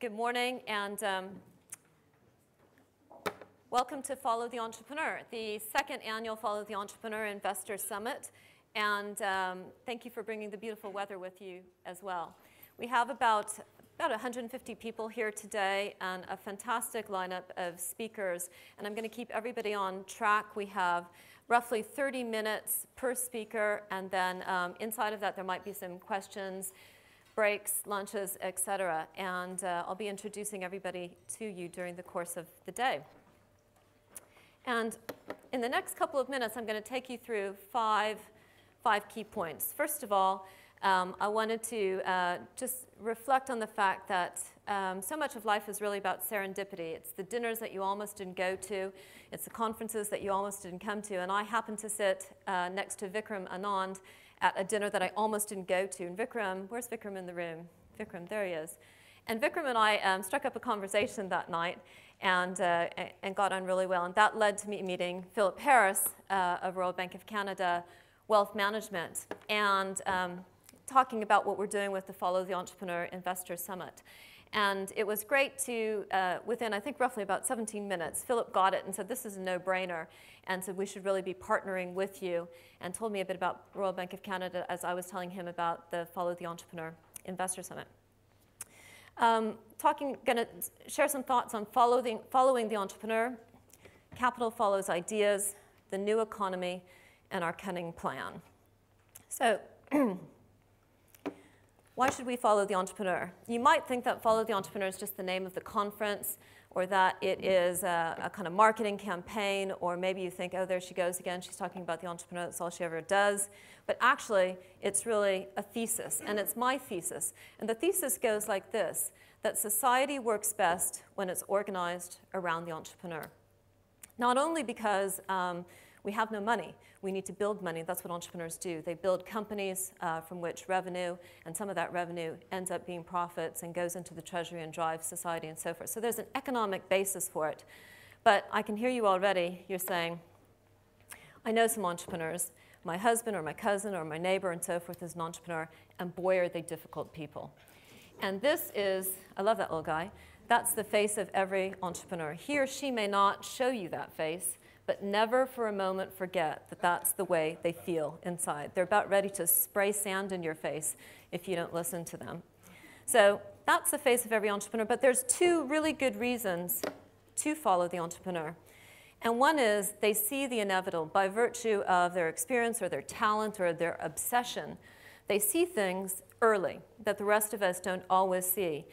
Good morning, and welcome to Follow the Entrepreneur, the second annual Follow the Entrepreneur Investor Summit. And thank you for bringing the beautiful weather with you as well. We have about 150 people here today and a fantastic lineup of speakers. And I'm going to keep everybody on track. We have roughly 30 minutes per speaker, and then inside of that there might be some questions, breaks, lunches, etc. And I'll be introducing everybody to you during the course of the day. And in the next couple of minutes, I'm going to take you through five key points. First of all, I wanted to just reflect on the fact that so much of life is really about serendipity. It's the dinners that you almost didn't go to. It's the conferences that you almost didn't come to. And I happened to sit next to Vikram Anand at a dinner that I almost didn't go to. And Vikram, where's Vikram in the room? Vikram, there he is. And Vikram and I struck up a conversation that night and got on really well. And that led to me meeting Philip Harris of Royal Bank of Canada Wealth Management and talking about what we're doing with the Follow the Entrepreneur Investor Summit. And it was great to, within I think roughly about 17 minutes, Philip got it and said, this is a no-brainer, and said we should really be partnering with you, and told me a bit about Royal Bank of Canada as I was telling him about the Follow the Entrepreneur Investor Summit. Going to share some thoughts on following the entrepreneur. Capital follows ideas, the new economy, and our cunning plan. So why should we follow the entrepreneur? You might think that Follow the Entrepreneur is just the name of the conference, or that it is a kind of marketing campaign, or maybe you think, oh, there she goes again, she's talking about the entrepreneur, that's all she ever does. But actually, it's really a thesis, and it's my thesis. And the thesis goes like this, that society works best when it's organized around the entrepreneur. Not only because we have no money. We need to build money. That's what entrepreneurs do. They build companies from which revenue, and some of that revenue ends up being profits and goes into the treasury and drives society and so forth. So there's an economic basis for it. But I can hear you already. You're saying, I know some entrepreneurs. My husband or my cousin or my neighbor and so forth is an entrepreneur, and boy, are they difficult people. And this is, I love that little guy, that's the face of every entrepreneur. He or she may not show you that face, but never for a moment forget that that's the way they feel inside. They're about ready to spray sand in your face if you don't listen to them. So that's the face of every entrepreneur, but there's two really good reasons to follow the entrepreneur. And one is they see the inevitable by virtue of their experience or their talent or their obsession. They see things early that the rest of us don't always see,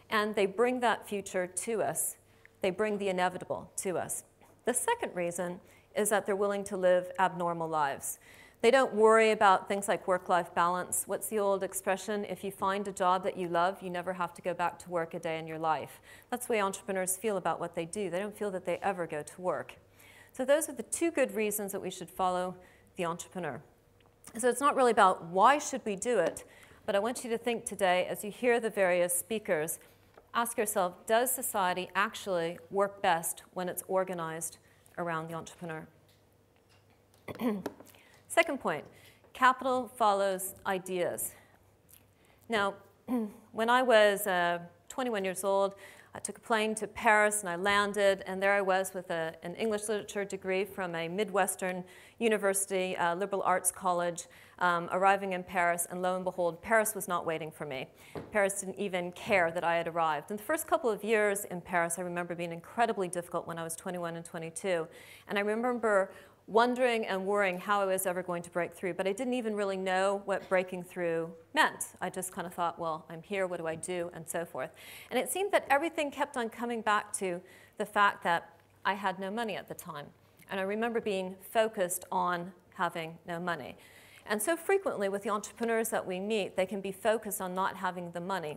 and they bring that future to us. They bring the inevitable to us. The second reason is that they're willing to live abnormal lives. They don't worry about things like work-life balance. What's the old expression? If you find a job that you love, you never have to go back to work a day in your life. That's the way entrepreneurs feel about what they do. They don't feel that they ever go to work. So those are the two good reasons that we should follow the entrepreneur. So it's not really about why should we do it, but I want you to think today, as you hear the various speakers, ask yourself, does society actually work best when it's organized around the entrepreneur? Second point, capital follows ideas. Now, when I was 21 years old, I took a plane to Paris and I landed, and there I was with an English literature degree from a Midwestern university, liberal arts college, arriving in Paris, and lo and behold, Paris was not waiting for me. Paris didn't even care that I had arrived. And the first couple of years in Paris, I remember being incredibly difficult when I was 21 and 22. And I remember wondering and worrying how I was ever going to break through, but I didn't even really know what breaking through meant. I just kind of thought, well, I'm here, what do I do, and so forth. And it seemed that everything kept on coming back to the fact that I had no money at the time. And I remember being focused on having no money. And so frequently with the entrepreneurs that we meet, they can be focused on not having the money.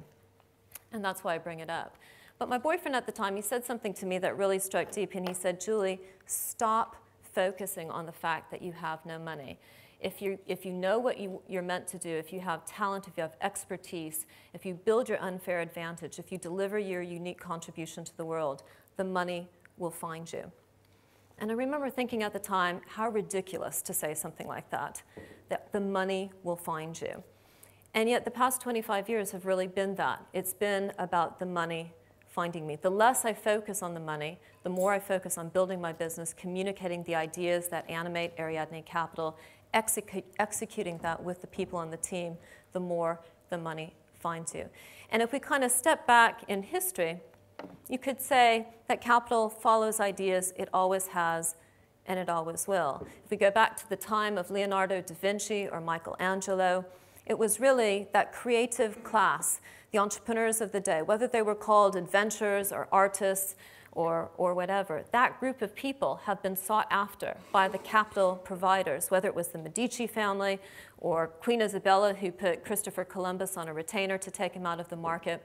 And that's why I bring it up. But my boyfriend at the time, he said something to me that really struck deep, and he said, Julie, stop focusing on the fact that you have no money. If you know what you're meant to do, if you have talent, if you have expertise, if you build your unfair advantage, if you deliver your unique contribution to the world, the money will find you. And I remember thinking at the time, how ridiculous to say something like that the money will find you. And yet the past 25 years have really been that. It's been about the money finding me. The less I focus on the money, the more I focus on building my business, communicating the ideas that animate Ariadne Capital, executing that with the people on the team, the more the money finds you. And if we kind of step back in history, you could say that capital follows ideas, it always has, and it always will. If we go back to the time of Leonardo da Vinci or Michelangelo, it was really that creative class, the entrepreneurs of the day, whether they were called adventurers or artists or whatever. That group of people have been sought after by the capital providers, whether it was the Medici family or Queen Isabella, who put Christopher Columbus on a retainer to take him out of the market.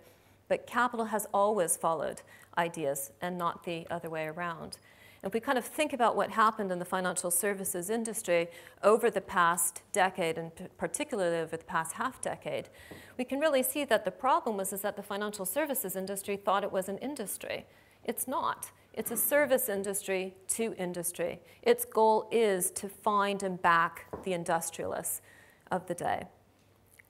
But capital has always followed ideas and not the other way around. If we kind of think about what happened in the financial services industry over the past decade, and particularly over the past half decade, we can really see that the problem was that the financial services industry thought it was an industry. It's not. It's a service industry to industry. Its goal is to find and back the industrialists of the day.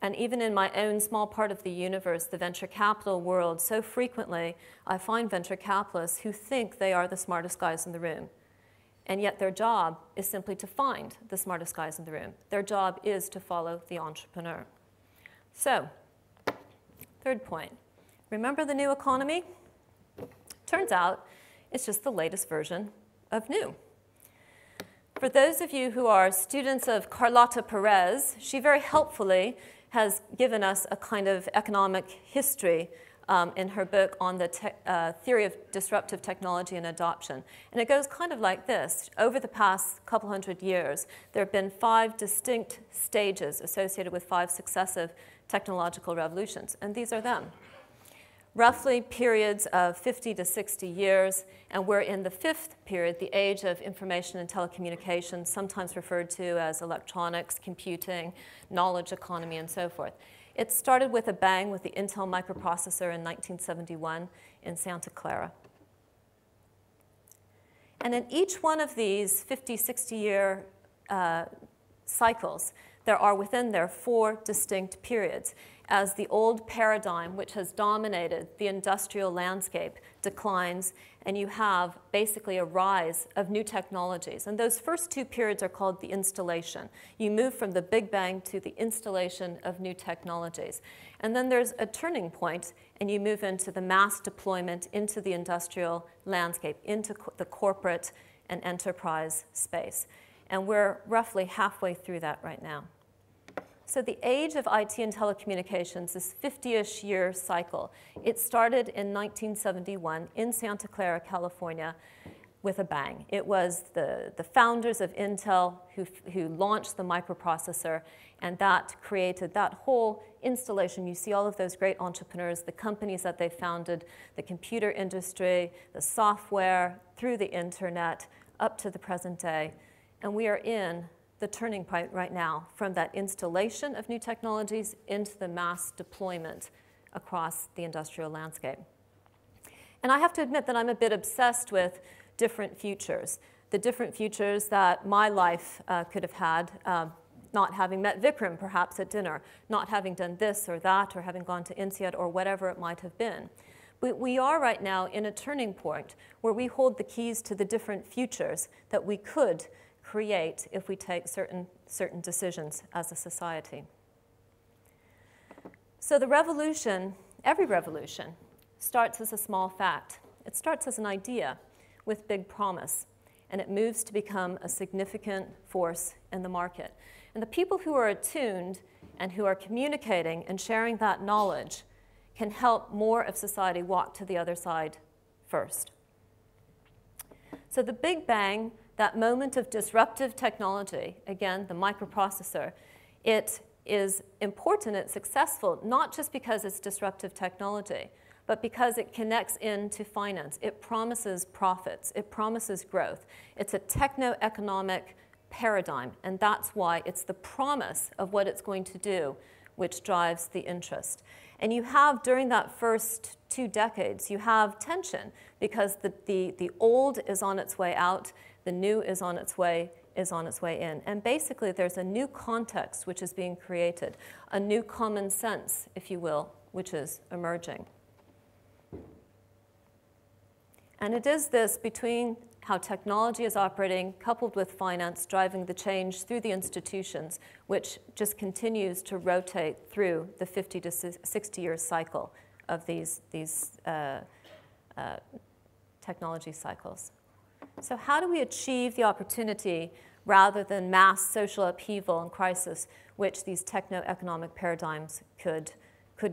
And even in my own small part of the universe, the venture capital world, so frequently I find venture capitalists who think they are the smartest guys in the room. And yet their job is simply to find the smartest guys in the room. Their job is to follow the entrepreneur. So, third point. Remember the new economy? Turns out it's just the latest version of new. For those of you who are students of Carlota Perez, she very helpfully has given us a kind of economic history in her book on the theory of disruptive technology and adoption. And it goes kind of like this. Over the past couple hundred years, there have been 5 distinct stages associated with 5 successive technological revolutions, and these are them. Roughly periods of 50 to 60 years, and we're in the 5th period, the age of information and telecommunications, sometimes referred to as electronics, computing, knowledge economy, and so forth. It started with a bang with the Intel microprocessor in 1971 in Santa Clara. And in each one of these 50, 60-year cycles, there are within there 4 distinct periods, as the old paradigm, which has dominated the industrial landscape, declines, and you have basically a rise of new technologies. And those first 2 periods are called the installation. You move from the Big Bang to the installation of new technologies. And then there's a turning point, and you move into the mass deployment into the industrial landscape, into the corporate and enterprise space. And we're roughly halfway through that right now. So the age of IT and telecommunications, this 50-ish year cycle, it started in 1971 in Santa Clara, California, with a bang. It was the founders of Intel who launched the microprocessor, and that created that whole installation. You see all of those great entrepreneurs, the companies that they founded, the computer industry, the software, through the internet, up to the present day. And we are in the turning point right now from that installation of new technologies into the mass deployment across the industrial landscape. And I have to admit that I'm a bit obsessed with different futures, the different futures that my life could have had, not having met Vikram perhaps at dinner, not having done this or that, or having gone to INSEAD or whatever it might have been. But we are right now in a turning point where we hold the keys to the different futures that we could create if we take certain decisions as a society. So the revolution, every revolution, starts as a small fact. It starts as an idea with big promise, and it moves to become a significant force in the market. And the people who are attuned and who are communicating and sharing that knowledge can help more of society walk to the other side first. So the Big Bang, that moment of disruptive technology, again, the microprocessor, it is important, it's successful, not just because it's disruptive technology, but because it connects into finance. It promises profits. It promises growth. It's a techno-economic paradigm, and that's why it's the promise of what it's going to do which drives the interest. And you have, during that first 2 decades, you have tension because the old is on its way out, the new is on its way in. And basically, there's a new context which is being created, a new common sense, if you will, which is emerging. And it is this between how technology is operating, coupled with finance, driving the change through the institutions, which just continues to rotate through the 50 to 60-year cycle of these technology cycles. So how do we achieve the opportunity rather than mass social upheaval and crisis, which these techno-economic paradigms could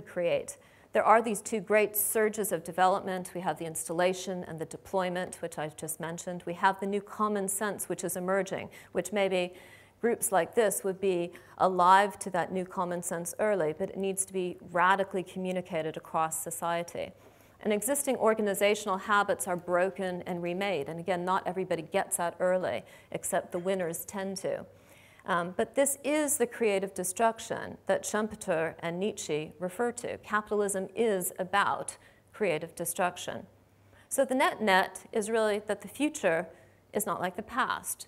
create? There are these two great surges of development. We have the installation and the deployment, which I've just mentioned. We have the new common sense, which is emerging, which maybe groups like this would be alive to that new common sense early, but it needs to be radically communicated across society. And existing organizational habits are broken and remade. And again, not everybody gets that early, except the winners tend to. But this is the creative destruction that Schumpeter and Nietzsche refer to. Capitalism is about creative destruction. So the net is really that the future is not like the past.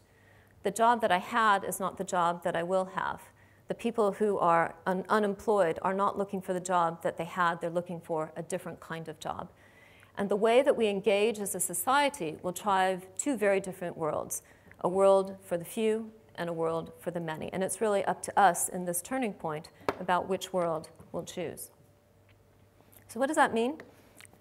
The job that I had is not the job that I will have. The people who are unemployed are not looking for the job that they had. They're looking for a different kind of job. And the way that we engage as a society will drive two very different worlds, a world for the few and a world for the many. And it's really up to us in this turning point about which world we'll choose. So what does that mean?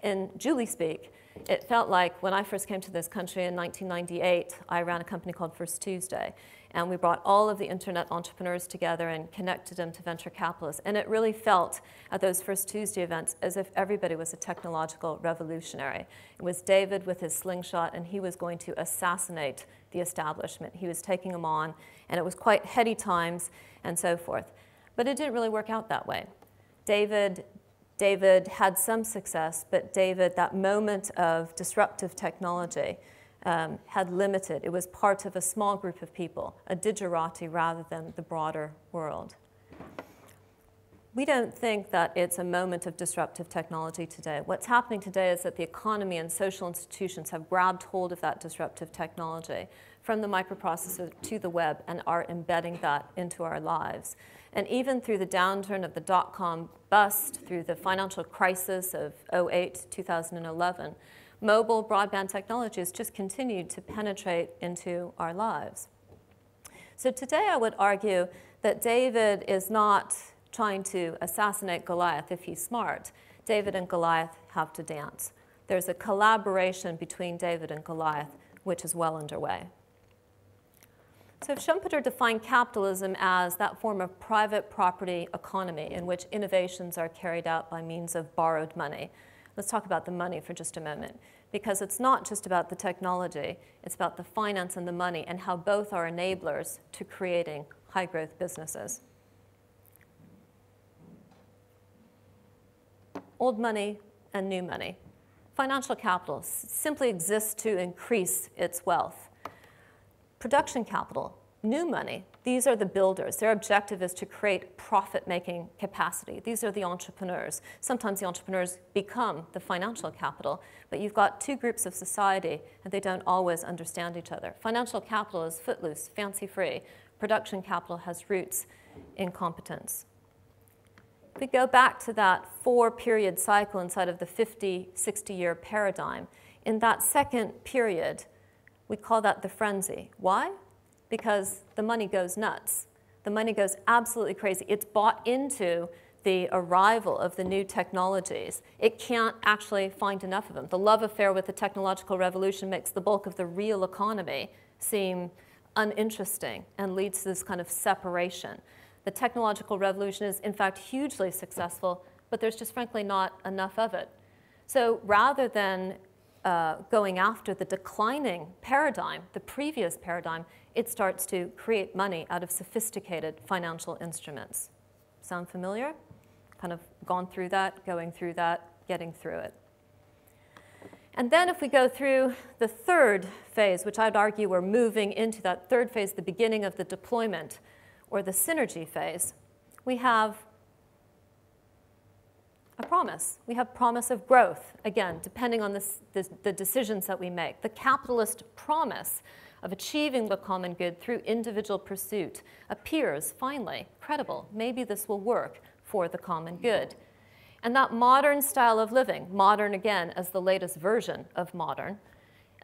In Julie speak, it felt like when I first came to this country in 1998, I ran a company called First Tuesday. And we brought all of the internet entrepreneurs together and connected them to venture capitalists. And it really felt at those First Tuesday events as if everybody was a technological revolutionary. It was David with his slingshot, and he was going to assassinate the establishment. He was taking them on, and it was quite heady times and so forth. But it didn't really work out that way. David had some success, but David, that moment of disruptive technology, had limited. It was part of a small group of people, a digerati rather than the broader world. We don't think that it's a moment of disruptive technology today. What's happening today is that the economy and social institutions have grabbed hold of that disruptive technology, from the microprocessor to the web, and are embedding that into our lives. And even through the downturn of the dot-com bust, through the financial crisis of 2008, 2011, mobile broadband technology has just continued to penetrate into our lives. So today I would argue that David is not trying to assassinate Goliath if he's smart. David and Goliath have to dance. There's a collaboration between David and Goliath, which is well underway. So Schumpeter defined capitalism as that form of private property economy in which innovations are carried out by means of borrowed money. Let's talk about the money for just a moment, because it's not just about the technology, it's about the finance and the money and how both are enablers to creating high-growth businesses. Old money and new money. Financial capital simply exists to increase its wealth. Production capital, new money, these are the builders. Their objective is to create profit-making capacity. These are the entrepreneurs. Sometimes the entrepreneurs become the financial capital, but you've got two groups of society, and they don't always understand each other. Financial capital is footloose, fancy-free. Production capital has roots in competence. If we go back to that 4-period cycle inside of the 50, 60-year paradigm, in that second period, we call that the frenzy. Why? Because the money goes nuts. The money goes absolutely crazy. It's bought into the arrival of the new technologies. It can't actually find enough of them. The love affair with the technological revolution makes the bulk of the real economy seem uninteresting and leads to this kind of separation. The technological revolution is, in fact, hugely successful, but there's just frankly not enough of it. So rather than going after the declining paradigm, the previous paradigm, it starts to create money out of sophisticated financial instruments. Sound familiar? Kind of gone through that, going through that, getting through it. And then if we go through the third phase, which I'd argue we're moving into that third phase, the beginning of the deployment or the synergy phase, we have a promise. We have promise of growth, again, depending on the decisions that we make. The capitalist promise of achieving the common good through individual pursuit appears, finally, credible. Maybe this will work for the common good. And that modern style of living, modern again as the latest version of modern,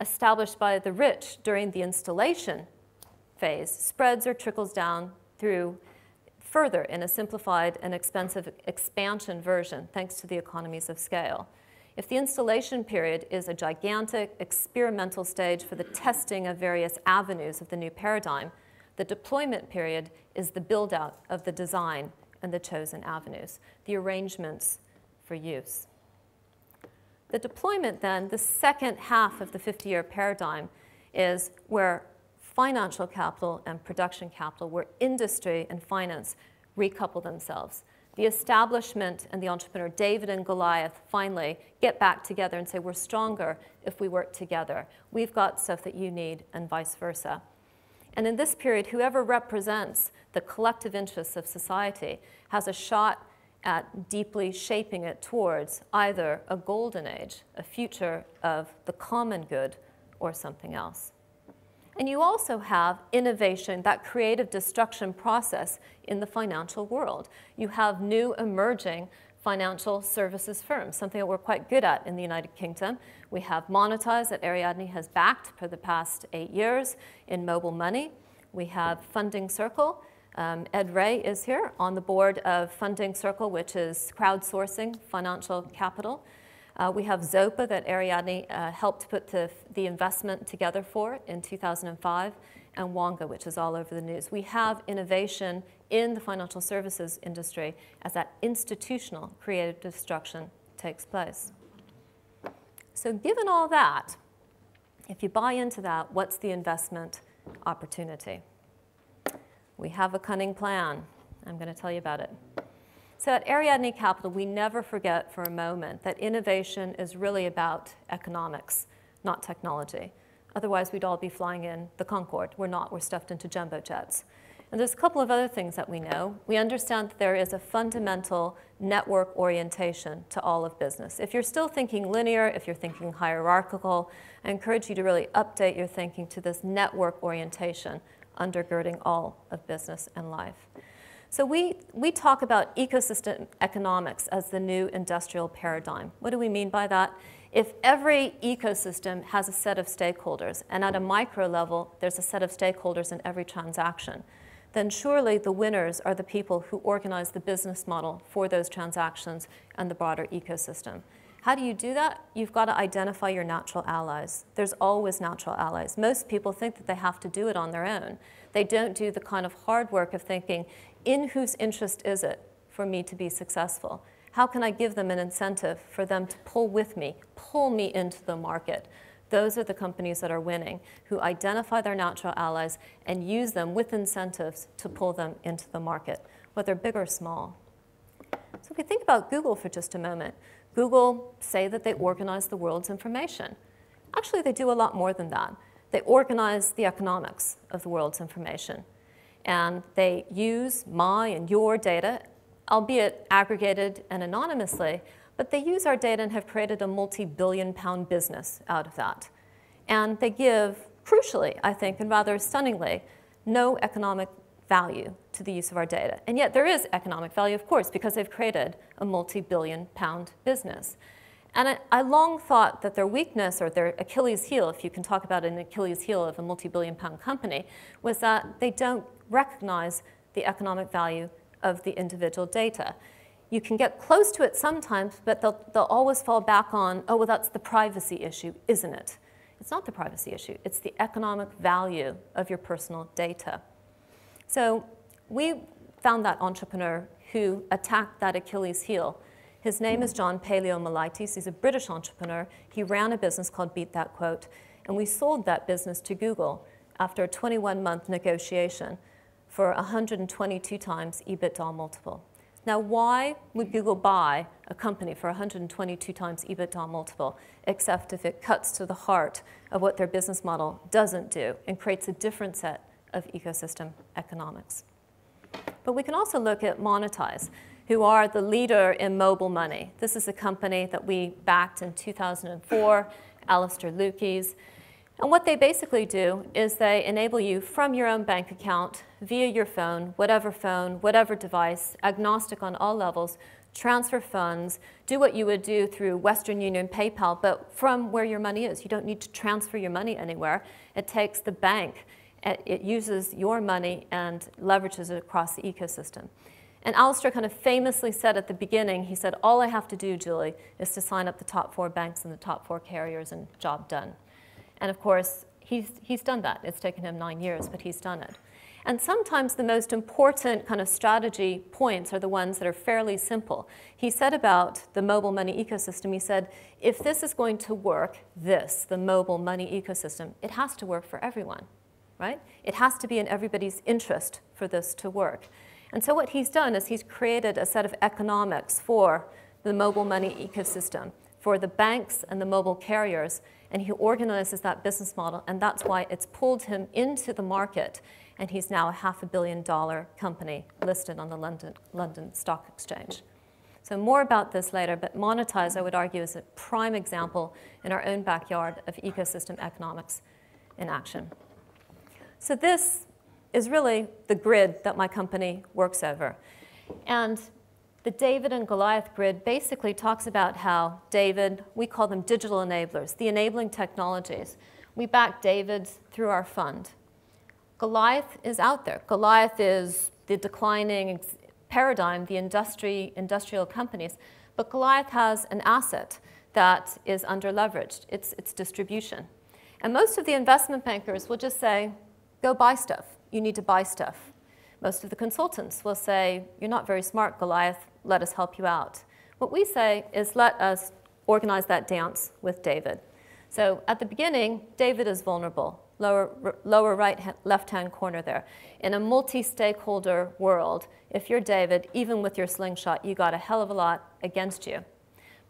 established by the rich during the installation phase spreads or trickles down through further in a simplified and expensive expansion version, thanks to the economies of scale. If the installation period is a gigantic experimental stage for the testing of various avenues of the new paradigm, the deployment period is the build-out of the design and the chosen avenues, the arrangements for use. The deployment then, the second half of the 50-year paradigm, is where financial capital and production capital, where industry and finance recouple themselves. The establishment and the entrepreneur, David and Goliath, finally get back together and say, we're stronger if we work together. We've got stuff that you need, and vice versa. And in this period, whoever represents the collective interests of society has a shot at deeply shaping it towards either a golden age, a future of the common good, or something else. And you also have innovation, that creative destruction process in the financial world. You have new emerging financial services firms, something that we're quite good at in the United Kingdom. We have Monetize that Ariadne has backed for the past 8 years in mobile money. We have Funding Circle. Ed Ray is here on the board of Funding Circle, which is crowdsourcing financial capital. We have Zopa that Ariadne helped put the investment together for in 2005, and Wonga, which is all over the news. We have innovation in the financial services industry as that institutional creative destruction takes place. So given all that, if you buy into that, what's the investment opportunity? We have a cunning plan. I'm going to tell you about it. So at Ariadne Capital, we never forget for a moment that innovation is really about economics, not technology. Otherwise, we'd all be flying in the Concorde. We're not. We're stuffed into jumbo jets. And there's a couple of other things that we know. We understand that there is a fundamental network orientation to all of business. If you're still thinking linear, if you're thinking hierarchical, I encourage you to really update your thinking to this network orientation undergirding all of business and life. So we talk about ecosystem economics as the new industrial paradigm. What do we mean by that? If every ecosystem has a set of stakeholders, and at a micro level, there's a set of stakeholders in every transaction, then surely the winners are the people who organize the business model for those transactions and the broader ecosystem. How do you do that? You've got to identify your natural allies. There's always natural allies. Most people think that they have to do it on their own. They don't do the kind of hard work of thinking, in whose interest is it for me to be successful? How can I give them an incentive for them to pull with me, pull me into the market? Those are the companies that are winning, who identify their natural allies and use them with incentives to pull them into the market, whether big or small. So if we think about Google for just a moment, Google say that they organize the world's information. Actually, they do a lot more than that. They organize the economics of the world's information. And they use my and your data, albeit aggregated and anonymously, but they use our data and have created a multi-billion-pound business out of that. And they give, crucially, I think, and rather stunningly, no economic value to the use of our data. And yet there is economic value, of course, because they've created a multi-billion-pound business. And I long thought that their weakness, or their Achilles heel, if you can talk about an Achilles heel of a multi-billion-pound company, was that they don't recognize the economic value of the individual data. You can get close to it sometimes, but they'll always fall back on, oh, well, that's the privacy issue, isn't it? It's not the privacy issue. It's the economic value of your personal data. So we found that entrepreneur who attacked that Achilles heel. His name is John Paleomolaitis. He's a British entrepreneur. He ran a business called Beat That Quote, and we sold that business to Google after a 21-month negotiation for 122 times EBITDA multiple. Now, why would Google buy a company for 122 times EBITDA multiple, except if it cuts to the heart of what their business model doesn't do and creates a different set of ecosystem economics? But we can also look at Monetize, who are the leader in mobile money. This is a company that we backed in 2004, Alistair Lukey's. And what they basically do is they enable you from your own bank account, via your phone, whatever device, agnostic on all levels, transfer funds, do what you would do through Western Union, PayPal, but from where your money is. You don't need to transfer your money anywhere. It takes the bank. It uses your money and leverages it across the ecosystem. And Alistair kind of famously said at the beginning, he said, all I have to do, Julie, is to sign up the top 4 banks and the top 4 carriers and job done. And of course, he's done that. It's taken him 9 years, but he's done it. And sometimes the most important kind of strategy points are the ones that are fairly simple. He said about the mobile money ecosystem, he said, if this is going to work, the mobile money ecosystem, it has to work for everyone, right? It has to be in everybody's interest for this to work. And so what he's done is he's created a set of economics for the mobile money ecosystem, for the banks and the mobile carriers, and he organizes that business model, and that's why it's pulled him into the market, and he's now a $500 million company listed on the London Stock Exchange. So more about this later, but Monetize, I would argue, is a prime example in our own backyard of ecosystem economics in action. So this is really the grid that my company works over. And the David and Goliath grid basically talks about how David, we call them digital enablers, the enabling technologies. We back David through our fund. Goliath is out there. Goliath is the declining paradigm, the industrial companies. But Goliath has an asset that is under-leveraged. It's distribution. And most of the investment bankers will just say, go buy stuff. You need to buy stuff. Most of the consultants will say, you're not very smart, Goliath. Let us help you out. What we say is let us organize that dance with David. So at the beginning, David is vulnerable. Lower right, left-hand corner there. In a multi-stakeholder world, if you're David, even with your slingshot, you got a hell of a lot against you.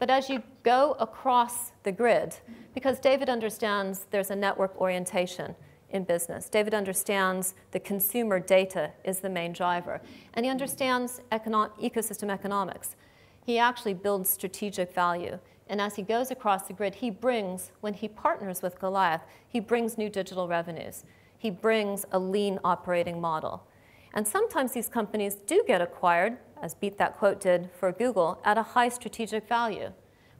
But as you go across the grid, because David understands there's a network orientation in business. David understands the consumer data is the main driver. And he understands ecosystem economics. He actually builds strategic value. And as he goes across the grid, he brings, when he partners with Goliath, he brings new digital revenues. He brings a lean operating model. And sometimes these companies do get acquired, as Beat That Quote did for Google, at a high strategic value.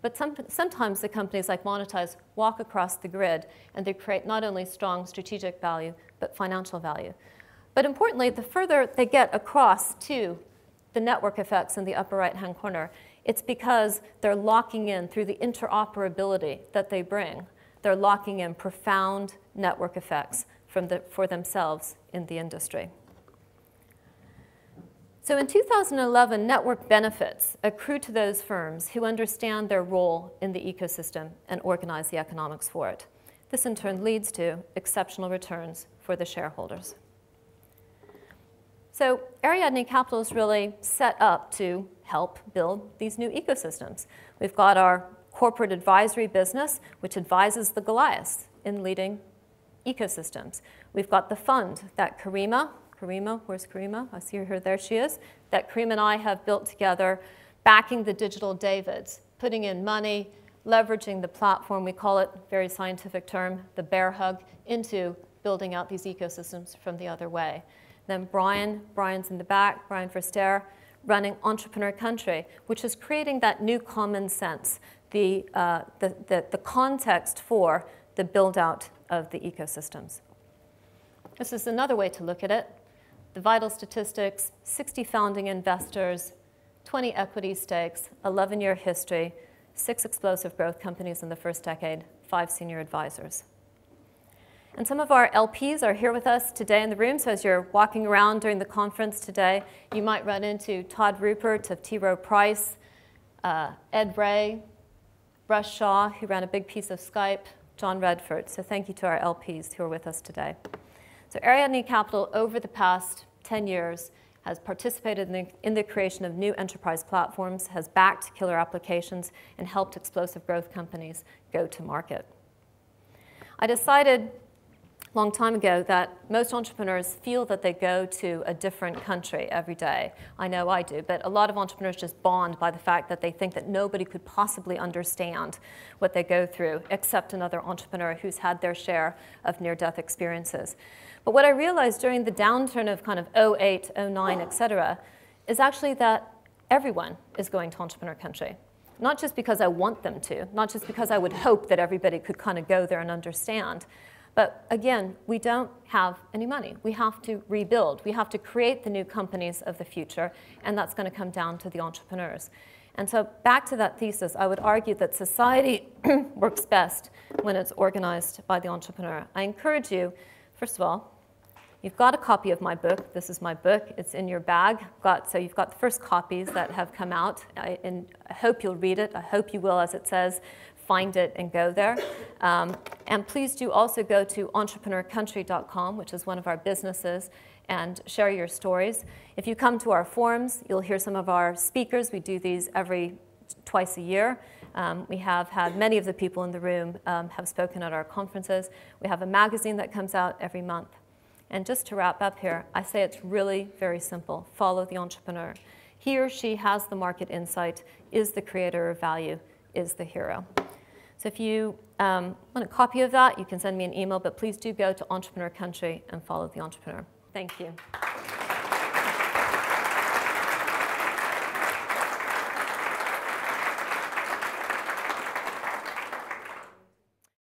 But sometimes the companies like Monetize walk across the grid and they create not only strong strategic value, but financial value. But importantly, the further they get across to the network effects in the upper right-hand corner, it's because they're locking in through the interoperability that they bring. They're locking in profound network effects for themselves in the industry. So in 2011, network benefits accrue to those firms who understand their role in the ecosystem and organize the economics for it. This in turn leads to exceptional returns for the shareholders. So Ariadne Capital is really set up to help build these new ecosystems. We've got our corporate advisory business, which advises the Goliaths in leading ecosystems. We've got the fund that Karima, where's Karima? I see her, there she is, that Karima and I have built together, backing the digital Davids, putting in money, leveraging the platform, we call it, very scientific term, the bear hug, into building out these ecosystems from the other way. Then Brian's in the back, Brian Verster, running Entrepreneur Country, which is creating that new common sense, the context for the build-out of the ecosystems. This is another way to look at it. The vital statistics, 60 founding investors, 20 equity stakes, 11-year history, 6 explosive growth companies in the first decade, 5 senior advisors. And some of our LPs are here with us today in the room, so as you're walking around during the conference today, you might run into Todd Rupert of T. Rowe Price, Ed Ray, Russ Shaw, who ran a big piece of Skype, John Redford. So thank you to our LPs who are with us today. So Ariadne Capital, over the past 10 years, has participated in the creation of new enterprise platforms, has backed killer applications, and helped explosive growth companies go to market. I decided a long time ago that most entrepreneurs feel that they go to a different country every day. I know I do, but a lot of entrepreneurs just bond by the fact that they think that nobody could possibly understand what they go through except another entrepreneur who's had their share of near-death experiences. But what I realized during the downturn of kind of 08, 09, et cetera, is actually that everyone is going to Entrepreneur Country. Not just because I want them to, not just because I would hope that everybody could kind of go there and understand. But again, we don't have any money. We have to rebuild. We have to create the new companies of the future, and that's going to come down to the entrepreneurs. And so back to that thesis, I would argue that society works best when it's organized by the entrepreneur. I encourage you, first of all, you've got a copy of my book. This is my book. It's in your bag. So you've got the first copies that have come out. And I hope you'll read it. I hope you will, as it says, find it and go there. And please do also go to entrepreneurcountry.com, which is one of our businesses, and share your stories. If you come to our forums, you'll hear some of our speakers. We do these twice a year. We have had many of the people in the room have spoken at our conferences. We have a magazine that comes out every month. And just to wrap up here, I say it's really very simple. Follow the entrepreneur. He or she has the market insight, is the creator of value, is the hero. So if you want a copy of that, you can send me an email, but please do go to Entrepreneur Country and follow the entrepreneur. Thank you.